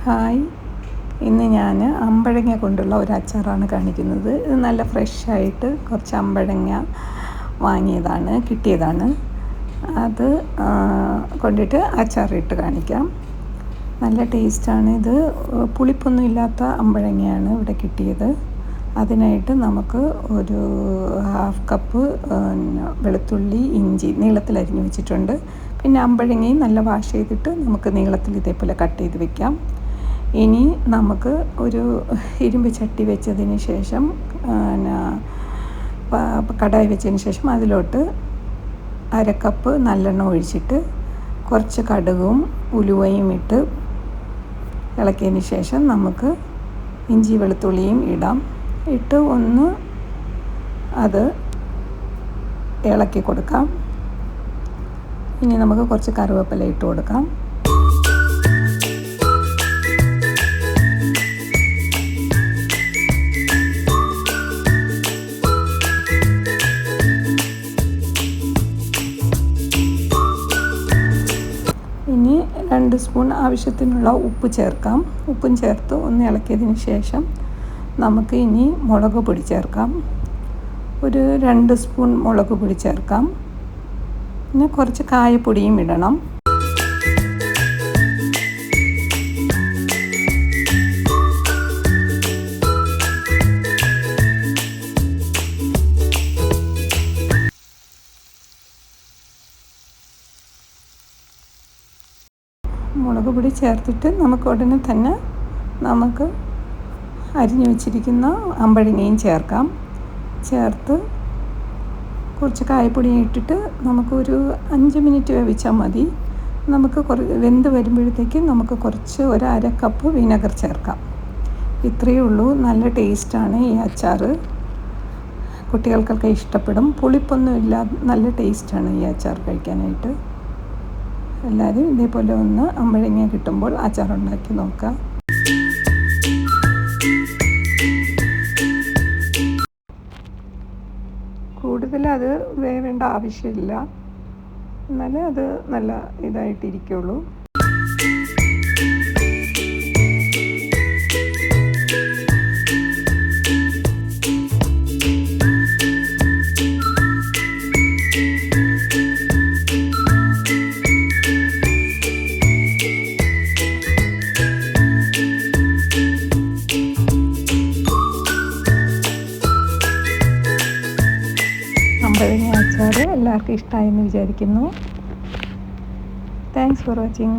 Hi, ഇന്ന് ഞാൻ അമ്പഴങ്ങ കൊണ്ടുള്ള ഒരു അച്ചാറാണ് കാണിക്കുന്നത്. ഇത് നല്ല ഫ്രഷായിട്ട് കുറച്ച് അമ്പഴങ്ങ കിട്ടിയതാണ്. അത് കൊണ്ടിട്ട് അച്ചാറിട്ട് കാണിക്കാം. നല്ല ടേസ്റ്റാണ്. ഇത് പുളിപ്പൊന്നും ഇല്ലാത്ത അമ്പഴങ്ങയാണ് ഇവിടെ കിട്ടിയത്. അതിനായിട്ട് നമുക്ക് ഒരു 1/2 കപ്പ് വെളുത്തുള്ളി, ഇഞ്ചി നീളത്തിലരിഞ്ഞ് വെച്ചിട്ടുണ്ട്. പിന്നെ അമ്പഴങ്ങയും നല്ല വാഷ് ചെയ്തിട്ട് നമുക്ക് നീളത്തിൽ ഇതേപോലെ കട്ട് ചെയ്ത് വെക്കാം. ഇനി നമുക്ക് ഒരു ഇരുമ്പ് ചട്ടി വെച്ചതിന് ശേഷം കടായി വെച്ചതിന് ശേഷം അതിലോട്ട് 1/2 കപ്പ് നല്ലെണ്ണ ഒഴിച്ചിട്ട് കുറച്ച് കടുകും ഉലുവയും ഇട്ട് ഇളക്കിയതിന് ശേഷം നമുക്ക് ഇഞ്ചി വെളുത്തുള്ളിയും ഇട്ട് ഒന്ന് അത് ഇളക്കി കൊടുക്കാം. ഇനി നമുക്ക് കുറച്ച് കറിവേപ്പില ഇട്ട് കൊടുക്കാം. ഇനി 2 സ്പൂൺ ആവശ്യത്തിനുള്ള ഉപ്പ് ചേർക്കാം. ഉപ്പും ചേർത്ത് ഒന്ന് ഇളക്കിയതിന് ശേഷം നമുക്ക് ഇനി മുളക് പൊടി ചേർക്കാം. ഒരു 2 സ്പൂൺ മുളക് പൊടി ചേർക്കാം. പിന്നെ കുറച്ച് കായപ്പൊടിയും ഇടണം. മുളക് പൊടി ചേർത്തിട്ട് നമുക്ക് ഉടനെ തന്നെ അരിഞ്ഞു വെച്ചിരിക്കുന്ന അമ്പഴങ്ങയും ചേർത്ത് കുറച്ച് കായപ്പൊടിയും ഇട്ടിട്ട് നമുക്കൊരു 5 മിനിറ്റ് വേവിച്ചാൽ മതി. നമുക്ക് വെന്ത് വരുമ്പോഴത്തേക്ക് നമുക്ക് കുറച്ച് 1/2 കപ്പ് വിനെഗർ ചേർക്കാം. ഇത്രയേ ഉള്ളൂ. നല്ല ടേസ്റ്റാണ് ഈ അച്ചാർ. കുട്ടികൾക്കൊക്കെ ഇഷ്ടപ്പെടും. പുളിപ്പൊന്നുമില്ല, നല്ല ടേസ്റ്റാണ് ഈ അച്ചാർ കഴിക്കാനായിട്ട്. എല്ലാവരും ഇതേപോലെ ഒന്ന് അമ്പഴങ്ങ കിട്ടുമ്പോൾ അച്ചാറുണ്ടാക്കി നോക്കുക. കൂടുതൽ അത് വേവേണ്ട ആവശ്യമില്ല, എന്നാലേ അത് നല്ല ഇതായിട്ടിരിക്കുള്ളൂ. അമ്പഴങ്ങ അച്ചാർ എല്ലാവർക്കും ഇഷ്ടമായെന്ന് വിചാരിക്കുന്നു. Thanks for watching.